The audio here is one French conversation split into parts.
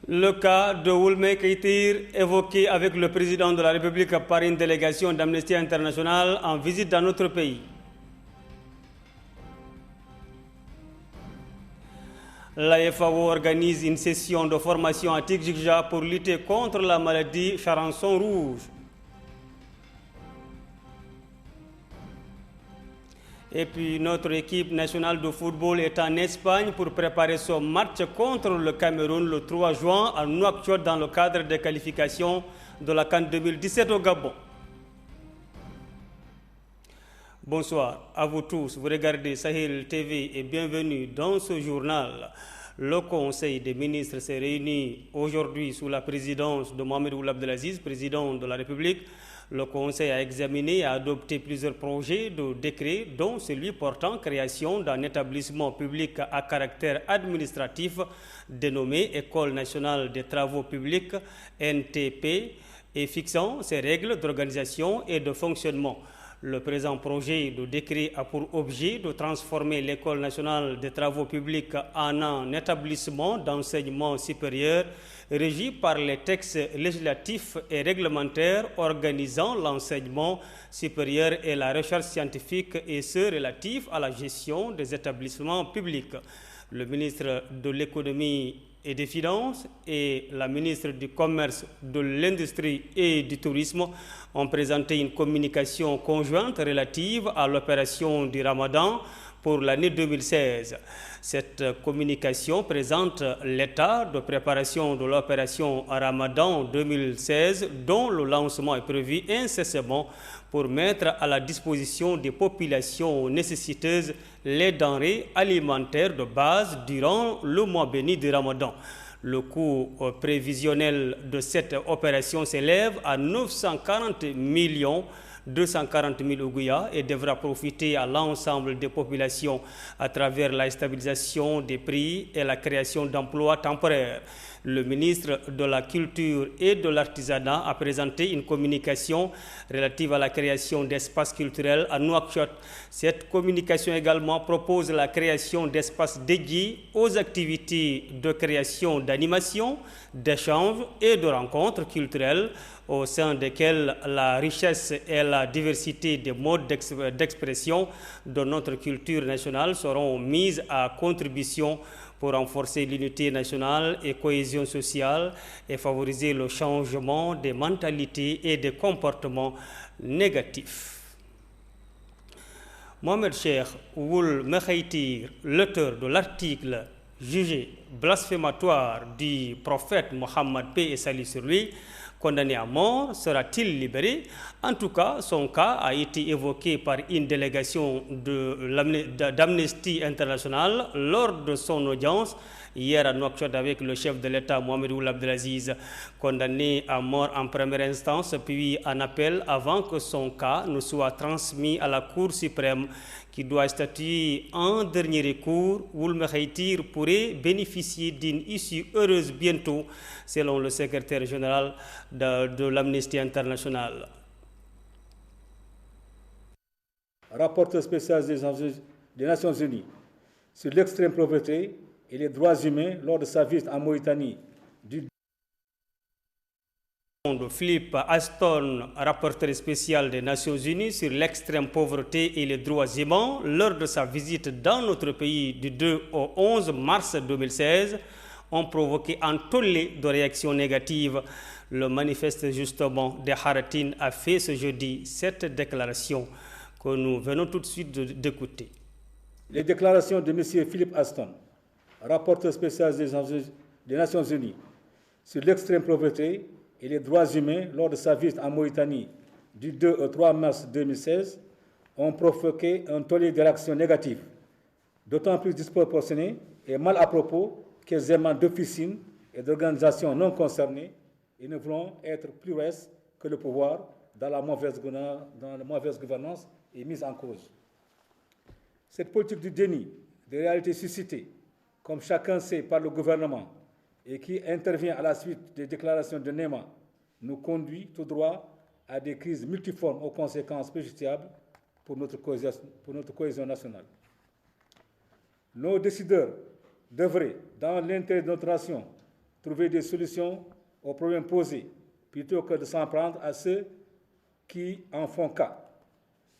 Le cas de Woulme Keitir, évoqué avec le président de la République par une délégation d'Amnesty International en visite dans notre pays. La FAO organise une session de formation à Tikjikja pour lutter contre la maladie charançon rouge. Et puis notre équipe nationale de football est en Espagne pour préparer son match contre le Cameroun le 3 juin à Nouakchott dans le cadre des qualifications de la CAN 2017 au Gabon. Bonsoir à vous tous, vous regardez Sahel TV et bienvenue dans ce journal. Le Conseil des ministres s'est réuni aujourd'hui sous la présidence de Mohamed Ould Abdelaziz, président de la République. Le Conseil a examiné et adopté plusieurs projets de décret, dont celui portant création d'un établissement public à caractère administratif dénommé École nationale des travaux publics, NTP, et fixant ses règles d'organisation et de fonctionnement. Le présent projet de décret a pour objet de transformer l'École nationale des travaux publics en un établissement d'enseignement supérieur régi par les textes législatifs et réglementaires organisant l'enseignement supérieur et la recherche scientifique et ceux relatifs à la gestion des établissements publics. Le ministre de l'Économie et des Finances et la ministre du Commerce, de l'Industrie et du Tourisme ont présenté une communication conjointe relative à l'opération du Ramadan pour l'année 2016. Cette communication présente l'état de préparation de l'opération Ramadan 2016 dont le lancement est prévu incessamment pour mettre à la disposition des populations nécessiteuses les denrées alimentaires de base durant le mois béni du Ramadan. Le coût prévisionnel de cette opération s'élève à 940 millions 240 000 Ouguya et devra profiter à l'ensemble des populations à travers la stabilisation des prix et la création d'emplois temporaires. Le ministre de la Culture et de l'Artisanat a présenté une communication relative à la création d'espaces culturels à Nouakchott. Cette communication également propose la création d'espaces dédiés aux activités de création d'animation, d'échanges et de rencontres culturelles au sein desquels la richesse et la diversité des modes d'expression de notre culture nationale seront mises à contribution pour renforcer l'unité nationale et cohésion sociale et favoriser le changement des mentalités et des comportements négatifs. Mohamed Cheikh Ould Mekhitir, l'auteur de l'article jugé blasphématoire du prophète Mohammed, paix et salut sur lui, condamné à mort, sera-t-il libéré? En tout cas, son cas a été évoqué par une délégation d'Amnesty International lors de son audience hier à Nouakchott avec le chef de l'État Mohamed Ould Abdelaziz, condamné à mort en première instance puis en appel avant que son cas ne soit transmis à la Cour suprême qui doit statuer en dernier recours. Ould Mekhitir pourrait bénéficier d'une issue heureuse bientôt, selon le secrétaire général de l'Amnesty International. Rapporteur spécial des Nations Unies sur l'extrême pauvreté et les droits humains lors de sa visite en Mauritanie de Philippe Aston, rapporteur spécial des Nations Unies sur l'extrême pauvreté et les droits humains, lors de sa visite dans notre pays du 2 au 11 mars 2016, ont provoqué un tollé de réactions négatives. Le manifeste justement de Haratin a fait ce jeudi cette déclaration que nous venons tout de suite d'écouter. Les déclarations de M. Philippe Aston, rapporteur spécial des Nations Unies sur l'extrême pauvreté et les droits humains lors de sa visite en Mauritanie du 2 au 3 mars 2016 ont provoqué un tollé de réactions négatives, d'autant plus disproportionnées et mal à propos qu'elles émanent d'officines et d'organisations non concernées et ne voulons être plus restes que le pouvoir dans la mauvaise gouvernance et mise en cause. Cette politique du déni des réalités suscitées, comme chacun sait, par le gouvernement et qui intervient à la suite des déclarations de Nema, nous conduit tout droit à des crises multiformes aux conséquences préjudiciables pour notre cohésion nationale. Nos décideurs devraient, dans l'intérêt de notre nation, trouver des solutions aux problèmes posés, plutôt que de s'en prendre à ceux qui en font cas.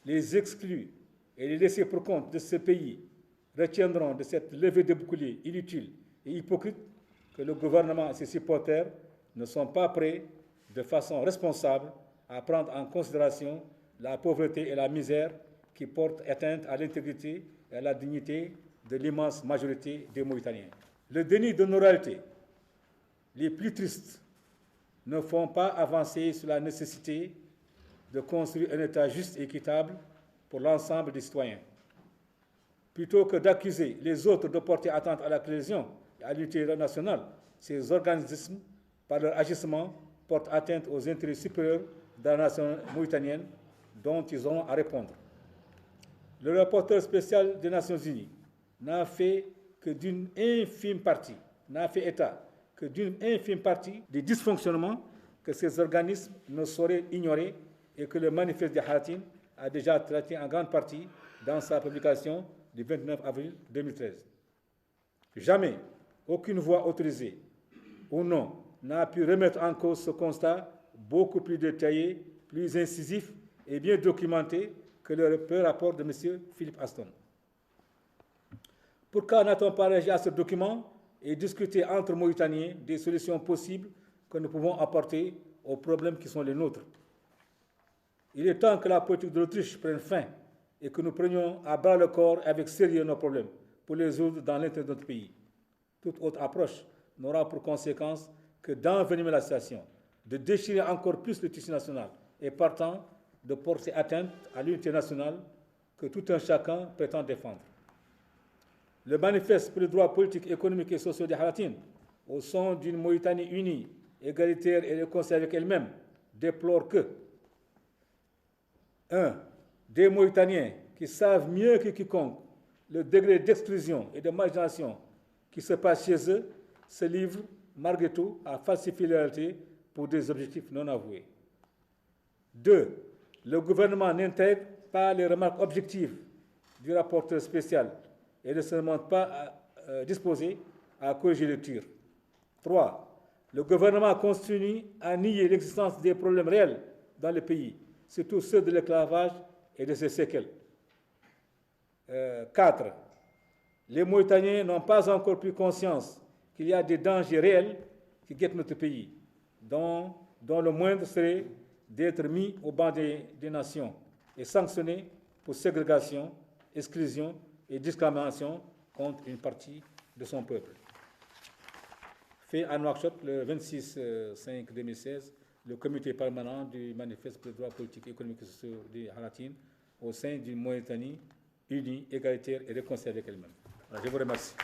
Les exclus et les laissés pour compte de ce pays retiendront de cette levée de bouclier inutile et hypocrite que le gouvernement et ses supporters ne sont pas prêts de façon responsable à prendre en considération la pauvreté et la misère qui portent atteinte à l'intégrité et à la dignité de l'immense majorité des Mauritaniens. Le déni d'honorabilité les plus tristes ne font pas avancer sur la nécessité de construire un État juste et équitable pour l'ensemble des citoyens. Plutôt que d'accuser les autres de porter atteinte à la cohésion et à l'unité nationale, ces organismes, par leur agissement, portent atteinte aux intérêts supérieurs de la nation mauritanienne dont ils auront à répondre. Le rapporteur spécial des Nations Unies n'a fait état que d'une infime partie des dysfonctionnements que ces organismes ne sauraient ignorer et que le manifeste des Haratines a déjà traité en grande partie dans sa publication du 29 avril 2013. Jamais aucune voix autorisée ou non n'a pu remettre en cause ce constat beaucoup plus détaillé, plus incisif et bien documenté que le rapport de M. Philip Aston. Pourquoi n'a-t-on pas réagi à ce document et discuté entre Mauritaniens des solutions possibles que nous pouvons apporter aux problèmes qui sont les nôtres? Il est temps que la politique de l'Autriche prenne fin et que nous prenions à bras le corps avec sérieux nos problèmes pour les résoudre dans l'intérêt de notre pays. Toute autre approche n'aura pour conséquence que d'envenimer la situation, de déchirer encore plus le tissu national et partant de porter atteinte à l'unité nationale que tout un chacun prétend défendre. Le manifeste pour les droits politiques, économiques et sociaux des Haratines, au son d'une Mauritanie unie, égalitaire et réconciliée avec elle-même, déplore que 1. Des Mauritaniens qui savent mieux que quiconque le degré d'exclusion et de marginalisation qui se passe chez eux se livrent malgré tout à falsifier la réalité pour des objectifs non avoués. 2. Le gouvernement n'intègre pas les remarques objectives du rapporteur spécial et ne se montre pas disposé à corriger le tir. 3. Le gouvernement continue à nier l'existence des problèmes réels dans le pays, surtout ceux de l'esclavage et de ses séquelles. 4. Les Mauritaniens n'ont pas encore pris conscience qu'il y a des dangers réels qui guettent notre pays, dont le moindre serait d'être mis au banc des nations et sanctionné pour ségrégation, exclusion et discrimination contre une partie de son peuple. Fait à Nouakchott le 26/5/2016, le comité permanent du manifeste pour les droits politiques, économiques et sociaux des Haratines au sein d'une Mauritanie unie, égalitaire et réconciliée avec elle-même. Je vous remercie.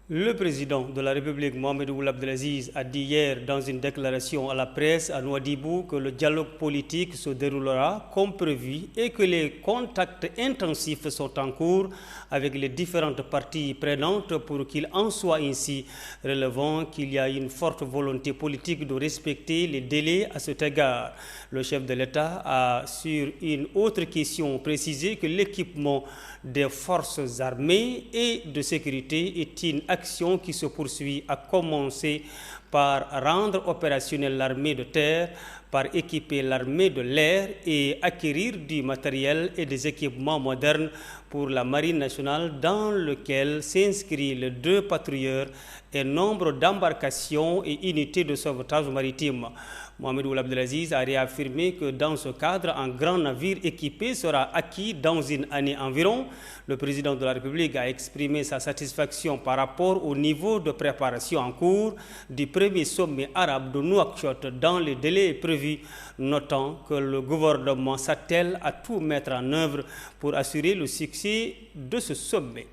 Le président de la République, Mohamed Ould Abdelaziz, a dit hier dans une déclaration à la presse à Nouadhibou que le dialogue politique se déroulera comme prévu et que les contacts intensifs sont en cours avec les différentes parties prenantes pour qu'il en soit ainsi, relevant qu'il y a une forte volonté politique de respecter les délais à cet égard. Le chef de l'État a, sur une autre question, précisé que l'équipement des forces armées et de sécurité est une action qui se poursuit, à commencer par rendre opérationnelle l'armée de terre, par équiper l'armée de l'air et acquérir du matériel et des équipements modernes pour la Marine nationale, dans lequel s'inscrivent les 2 patrouilleurs et nombre d'embarcations et unités de sauvetage maritime. Mohamed Ould Abdelaziz a réaffirmé que dans ce cadre, un grand navire équipé sera acquis dans une année environ. Le président de la République a exprimé sa satisfaction par rapport au niveau de préparation en cours du premier sommet arabe de Nouakchott dans les délais prévus, notant que le gouvernement s'attelle à tout mettre en œuvre pour assurer le succès de ce sommet.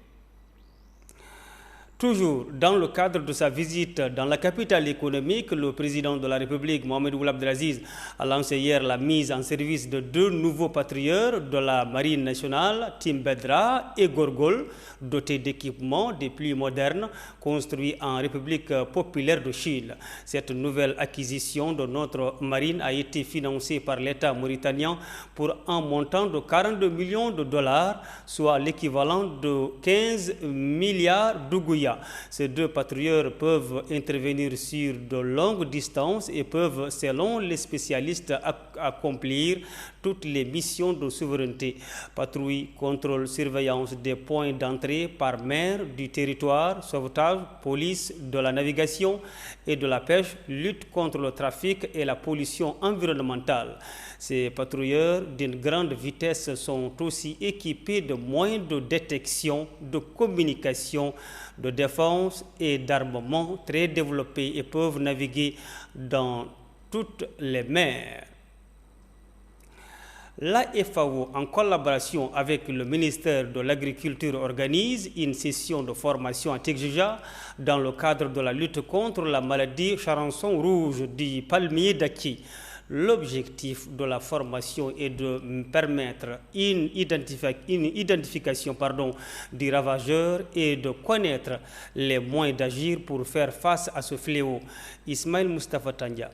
Toujours dans le cadre de sa visite dans la capitale économique, le président de la République, Mohamed Ould Abdelaziz, a lancé hier la mise en service de 2 nouveaux patrouilleurs de la Marine nationale, Timbedra et Gorgol, dotés d'équipements des plus modernes, construits en République populaire de Chine. Cette nouvelle acquisition de notre marine a été financée par l'État mauritanien pour un montant de 42 millions de dollars, soit l'équivalent de 15 milliards d'Ougouïa. Tanja. Ces 2 patrouilleurs peuvent intervenir sur de longues distances et peuvent, selon les spécialistes, accomplir toutes les missions de souveraineté. Patrouille, contrôle, surveillance des points d'entrée par mer du territoire, sauvetage, police de la navigation et de la pêche, lutte contre le trafic et la pollution environnementale. Ces patrouilleurs d'une grande vitesse sont aussi équipés de moyens de détection, de communication, de défense et d'armement très développés et peuvent naviguer dans toutes les mers. La FAO, en collaboration avec le ministère de l'Agriculture, organise une session de formation à Tigija dans le cadre de la lutte contre la maladie charançon rouge du palmier daki. L'objectif de la formation est de permettre une identification du ravageur et de connaître les moyens d'agir pour faire face à ce fléau. Ismaël Mustafa Tanja.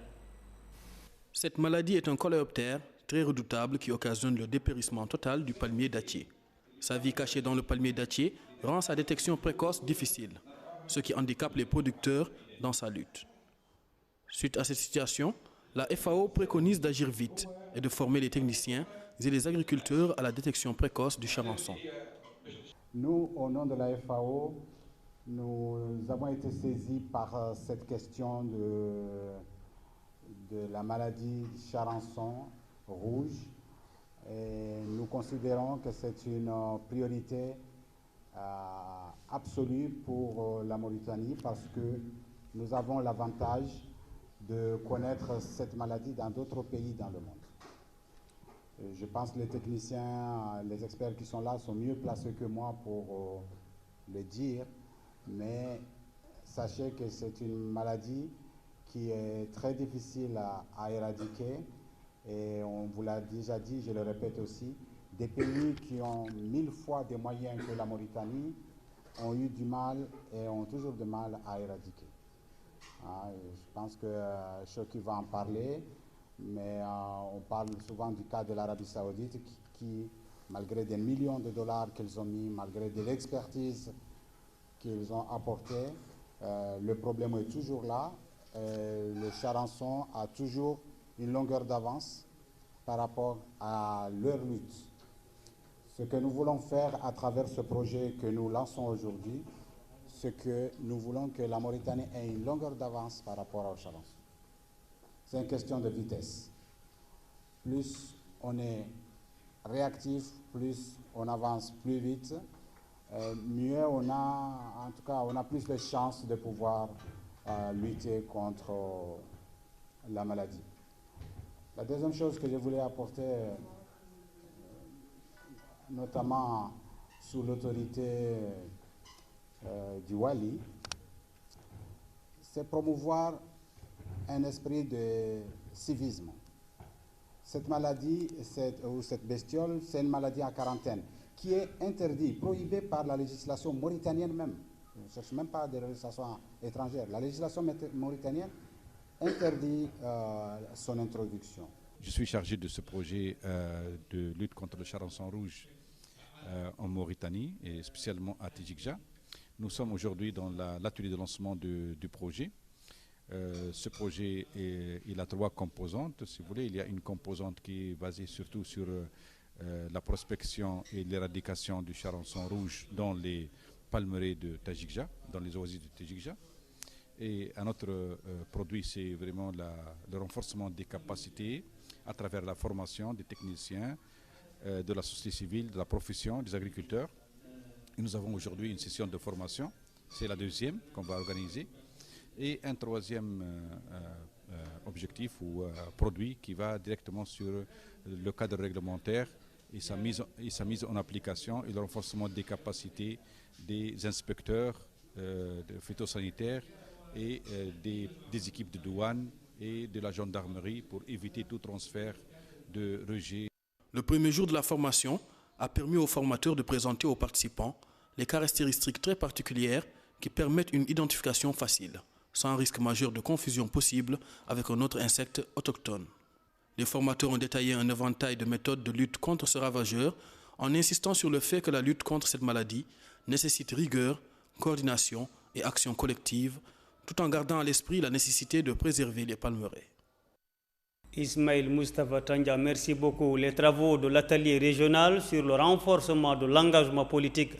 Cette maladie est un coléoptère très redoutable qui occasionne le dépérissement total du palmier dattier. Sa vie cachée dans le palmier dattier rend sa détection précoce difficile, ce qui handicape les producteurs dans sa lutte. Suite à cette situation, la FAO préconise d'agir vite et de former les techniciens et les agriculteurs à la détection précoce du charançon. Nous, au nom de la FAO, nous avons été saisis par cette question de la maladie charançon rouge et nous considérons que c'est une priorité absolue pour la Mauritanie parce que nous avons l'avantage de connaître cette maladie dans d'autres pays dans le monde. Et je pense que les techniciens, les experts qui sont là sont mieux placés que moi pour le dire, mais sachez que c'est une maladie qui est très difficile à éradiquer et on vous l'a déjà dit, je le répète aussi, des pays qui ont 1000 fois des moyens que la Mauritanie ont eu du mal et ont toujours du mal à éradiquer. Je pense que Choki va en parler, mais on parle souvent du cas de l'Arabie Saoudite qui, malgré des millions de dollars qu'ils ont mis, malgré de l'expertise qu'ils ont apportée, le problème est toujours là. Le charançon a toujours une longueur d'avance par rapport à leur lutte. Ce que nous voulons faire à travers ce projet que nous lançons aujourd'hui, c'est que nous voulons que la Mauritanie ait une longueur d'avance par rapport au charançon. C'est une question de vitesse. Plus on est réactif, plus on avance plus vite, mieux on a, en tout cas, on a plus de chances de pouvoir lutter contre la maladie. La deuxième chose que je voulais apporter, notamment sous l'autorité du Wali, c'est promouvoir un esprit de civisme. Cette maladie, cette bestiole, c'est une maladie à quarantaine qui est interdite, prohibée par la législation mauritanienne même. Je ne cherche même pas de législation étrangère. La législation mauritanienne interdit son introduction. Je suis chargé de ce projet de lutte contre le charançon rouge en Mauritanie et spécialement à Tigija. Nous sommes aujourd'hui dans l'atelier de lancement du projet. Ce projet il a 3 composantes, si vous voulez. Il y a une composante qui est basée surtout sur la prospection et l'éradication du charançon rouge dans les palmeraies de Tigija, dans les oasis de Tigija. Et un autre produit, c'est vraiment le renforcement des capacités à travers la formation des techniciens, de la société civile, de la profession, des agriculteurs. Et nous avons aujourd'hui une session de formation, c'est la 2e qu'on va organiser. Et un 3e objectif ou produit qui va directement sur le cadre réglementaire et sa mise en application et le renforcement des capacités des inspecteurs phytosanitaires et des équipes de douane et de la gendarmerie pour éviter tout transfert de rejet. Le premier jour de la formation a permis aux formateurs de présenter aux participants les caractéristiques très particulières qui permettent une identification facile, sans risque majeur de confusion possible avec un autre insecte autochtone. Les formateurs ont détaillé un éventail de méthodes de lutte contre ce ravageur en insistant sur le fait que la lutte contre cette maladie nécessite rigueur, coordination et action collective, tout en gardant à l'esprit la nécessité de préserver les palmeraies. Ismaël Moustapha Tandja, merci beaucoup. Les travaux de l'atelier régional sur le renforcement de l'engagement politique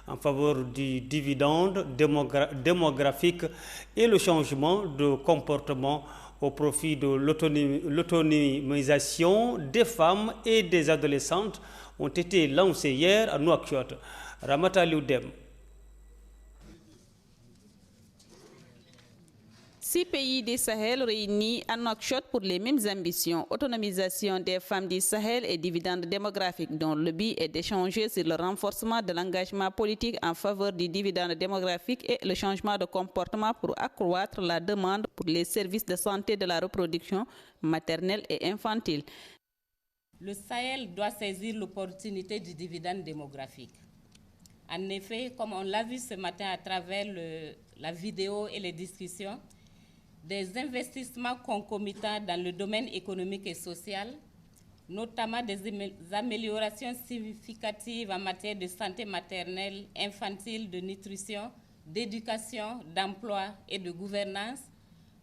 en faveur du dividende démographique et le changement de comportement au profit de l'autonomisation des femmes et des adolescentes ont été lancés hier à Nouakchott. Ramata Liudem. 6 pays du Sahel réunis à Nouakchott pour les mêmes ambitions, autonomisation des femmes du Sahel et dividendes démographiques, dont le but est d'échanger sur le renforcement de l'engagement politique en faveur du dividende démographique et le changement de comportement pour accroître la demande pour les services de santé de la reproduction maternelle et infantile. Le Sahel doit saisir l'opportunité du dividende démographique. En effet, comme on l'a vu ce matin à travers la vidéo et les discussions, des investissements concomitants dans le domaine économique et social, notamment des améliorations significatives en matière de santé maternelle, infantile, de nutrition, d'éducation, d'emploi et de gouvernance,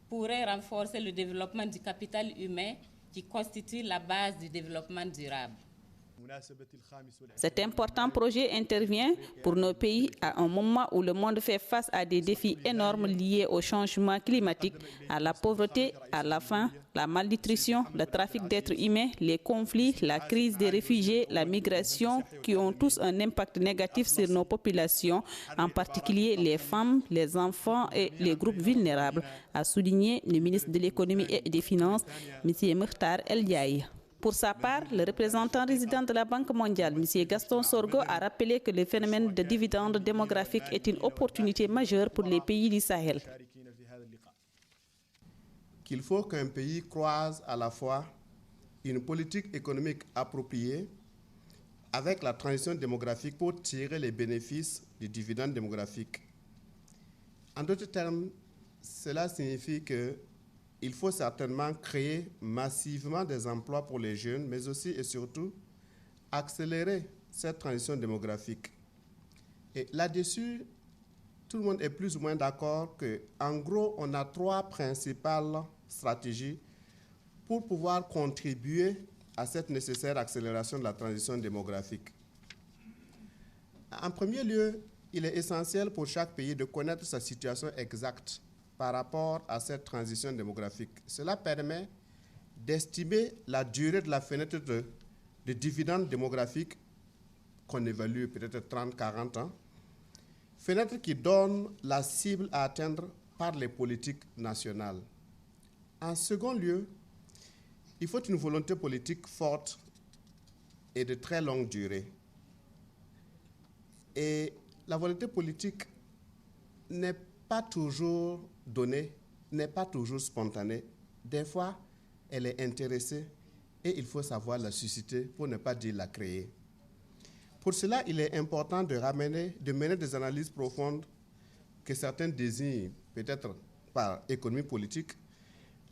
pourraient renforcer le développement du capital humain qui constitue la base du développement durable. Cet important projet intervient pour nos pays à un moment où le monde fait face à des défis énormes liés au changement climatique, à la pauvreté, à la faim, la malnutrition, le trafic d'êtres humains, les conflits, la crise des réfugiés, la migration, qui ont tous un impact négatif sur nos populations, en particulier les femmes, les enfants et les groupes vulnérables, a souligné le ministre de l'Économie et des Finances, M. Mkhtar El Diaye. Pour sa part, le représentant résident de la Banque mondiale, M. Gaston Sorgo, a rappelé que le phénomène de dividende démographique est une opportunité majeure pour les pays du Sahel. Qu'il faut qu'un pays croise à la fois une politique économique appropriée avec la transition démographique pour tirer les bénéfices du dividende démographique. En d'autres termes, cela signifie qu'il faut certainement créer massivement des emplois pour les jeunes, mais aussi et surtout accélérer cette transition démographique. Et là-dessus, tout le monde est plus ou moins d'accord qu'en gros, on a 3 principales stratégies pour pouvoir contribuer à cette nécessaire accélération de la transition démographique. En premier lieu, il est essentiel pour chaque pays de connaître sa situation exacte par rapport à cette transition démographique. Cela permet d'estimer la durée de la fenêtre de dividende démographique qu'on évalue peut-être 30-40 ans, fenêtre qui donne la cible à atteindre par les politiques nationales. En second lieu, il faut une volonté politique forte et de très longue durée. Et la volonté politique n'est pas toujours donnée, n'est pas toujours spontanée. Des fois, elle est intéressée et il faut savoir la susciter pour ne pas dire la créer. Pour cela, il est important de mener des analyses profondes que certains désignent peut-être par économie politique,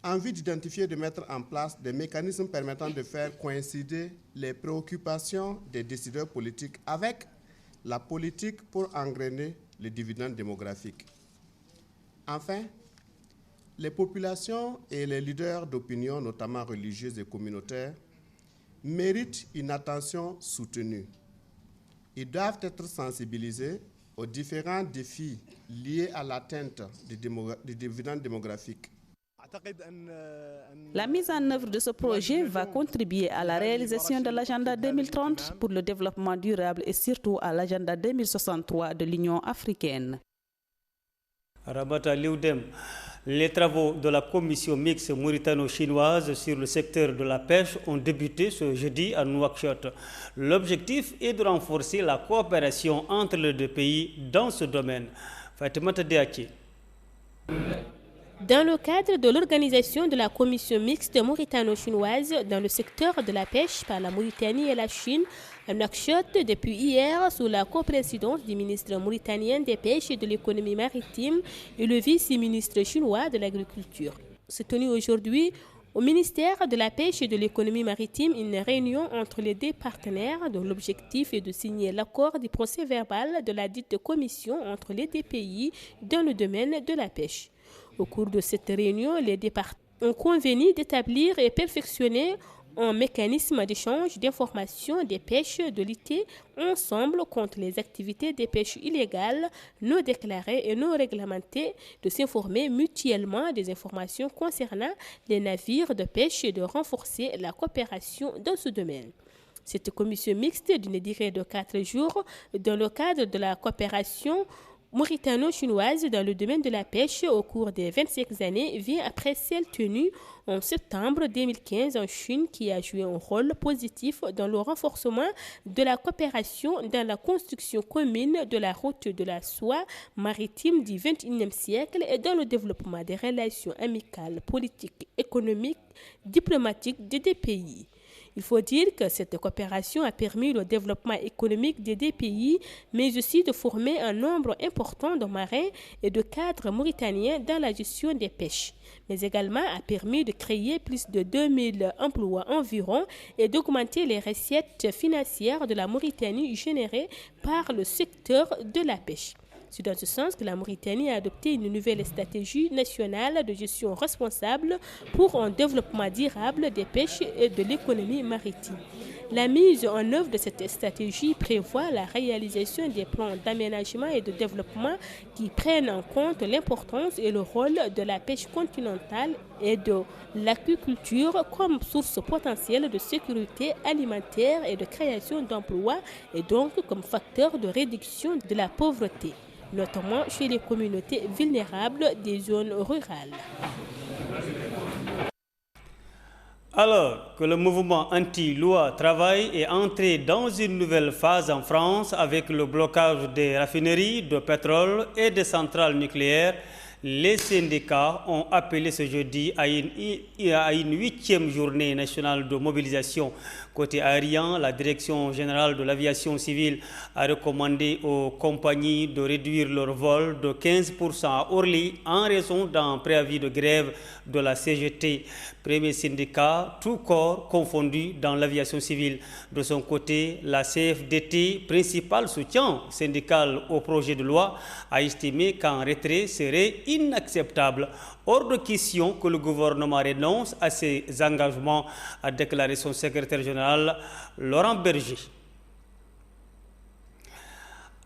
en vue d'identifier et de mettre en place des mécanismes permettant de faire coïncider les préoccupations des décideurs politiques avec la politique pour engrainer les dividendes démographiques. Enfin, les populations et les leaders d'opinion, notamment religieuses et communautaires, méritent une attention soutenue. Ils doivent être sensibilisés aux différents défis liés à l'atteinte du dividende démographique. La mise en œuvre de ce projet va contribuer à la réalisation de l'agenda 2030 pour le développement durable et surtout à l'agenda 2063 de l'Union africaine. Ramata Liudem, les travaux de la commission mixte mauritano-chinoise sur le secteur de la pêche ont débuté ce jeudi à Nouakchott. L'objectif est de renforcer la coopération entre les deux pays dans ce domaine. Fatimata Diachi. Dans le cadre de l'organisation de la commission mixte mauritano-chinoise dans le secteur de la pêche par la Mauritanie et la Chine, à Nouakchott depuis hier sous la coprésidence du ministre mauritanien des pêches et de l'économie maritime et le vice-ministre chinois de l'agriculture. C'est tenu aujourd'hui Au ministère de la Pêche et de l'économie maritime, une réunion entre les deux partenaires dont l'objectif est de signer l'accord du procès verbal de la dite commission entre les deux pays dans le domaine de la pêche. Au cours de cette réunion, les deux partenaires ont convenu d'établir et perfectionner un mécanisme d'échange d'informations des pêches, de lutter ensemble contre les activités de pêche illégales, non déclarées et non réglementées, de s'informer mutuellement des informations concernant les navires de pêche et de renforcer la coopération dans ce domaine. Cette commission mixte d'une durée de 4 jours, dans le cadre de la coopération mauritano-chinoise dans le domaine de la pêche au cours des 25 années, vient après celle tenue en septembre 2015 en Chine, qui a joué un rôle positif dans le renforcement de la coopération dans la construction commune de la route de la soie maritime du XXIe siècle et dans le développement des relations amicales, politiques, économiques, diplomatiques des deux pays. Il faut dire que cette coopération a permis le développement économique des deux pays, mais aussi de former un nombre important de marins et de cadres mauritaniens dans la gestion des pêches, mais également a permis de créer plus de 2000 emplois environ et d'augmenter les recettes financières de la Mauritanie générées par le secteur de la pêche. C'est dans ce sens que la Mauritanie a adopté une nouvelle stratégie nationale de gestion responsable pour un développement durable des pêches et de l'économie maritime. La mise en œuvre de cette stratégie prévoit la réalisation des plans d'aménagement et de développement qui prennent en compte l'importance et le rôle de la pêche continentale et de l'aquaculture comme source potentielle de sécurité alimentaire et de création d'emplois et donc comme facteur de réduction de la pauvreté, notamment chez les communautés vulnérables des zones rurales. Alors que le mouvement anti-loi travail est entré dans une nouvelle phase en France avec le blocage des raffineries de pétrole et des centrales nucléaires, les syndicats ont appelé ce jeudi à une 8e journée nationale de mobilisation. Côté aérien, la Direction générale de l'aviation civile a recommandé aux compagnies de réduire leur vol de 15% à Orly en raison d'un préavis de grève de la CGT. Premier syndicat, tout corps confondu dans l'aviation civile. De son côté, la CFDT, principal soutien syndical au projet de loi, a estimé qu'un retrait serait inacceptable. Hors de question que le gouvernement renonce à ses engagements, a déclaré son secrétaire général Laurent Berger.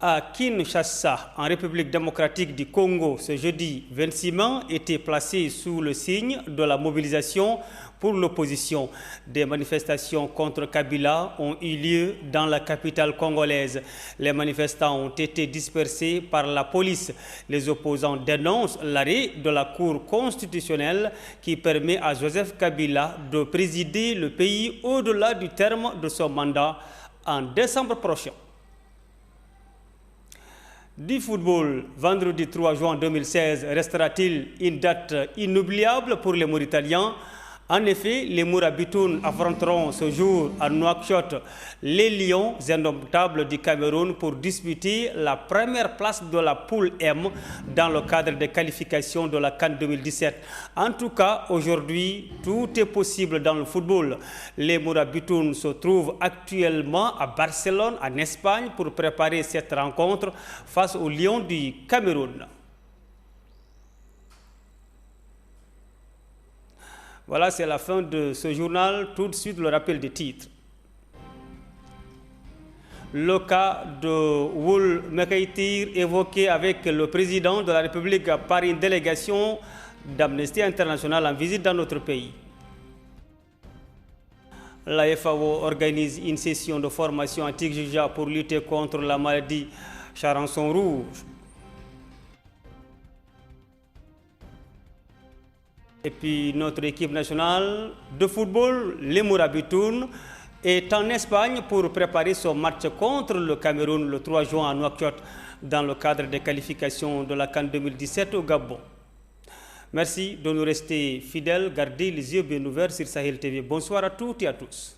À Kinshasa, en République démocratique du Congo, ce jeudi 26 mai était placé sous le signe de la mobilisation pour l'opposition. Des manifestations contre Kabila ont eu lieu dans la capitale congolaise. Les manifestants ont été dispersés par la police. Les opposants dénoncent l'arrêt de la Cour constitutionnelle qui permet à Joseph Kabila de présider le pays au-delà du terme de son mandat en décembre prochain. Du football, vendredi 3 juin 2016 restera-t-il une date inoubliable pour les Mauritaniens? En effet, les Mourabitoun affronteront ce jour à Nouakchott les Lions indomptables du Cameroun pour disputer la première place de la poule M dans le cadre des qualifications de la CAN 2017. En tout cas, aujourd'hui, tout est possible dans le football. Les Mourabitoun se trouvent actuellement à Barcelone, en Espagne, pour préparer cette rencontre face aux Lions du Cameroun. Voilà, c'est la fin de ce journal. Tout de suite, le rappel des titres. Le cas de Wul Mekaitir évoqué avec le président de la République par une délégation d'Amnesty International en visite dans notre pays. La FAO organise une session de formation à Tigija pour lutter contre la maladie Charançon rouge. Et puis notre équipe nationale de football, les Mourabitoun, est en Espagne pour préparer son match contre le Cameroun le 3 juin à Nouakchott dans le cadre des qualifications de la CAN 2017 au Gabon. Merci de nous rester fidèles, gardez les yeux bien ouverts sur Sahel TV. Bonsoir à toutes et à tous.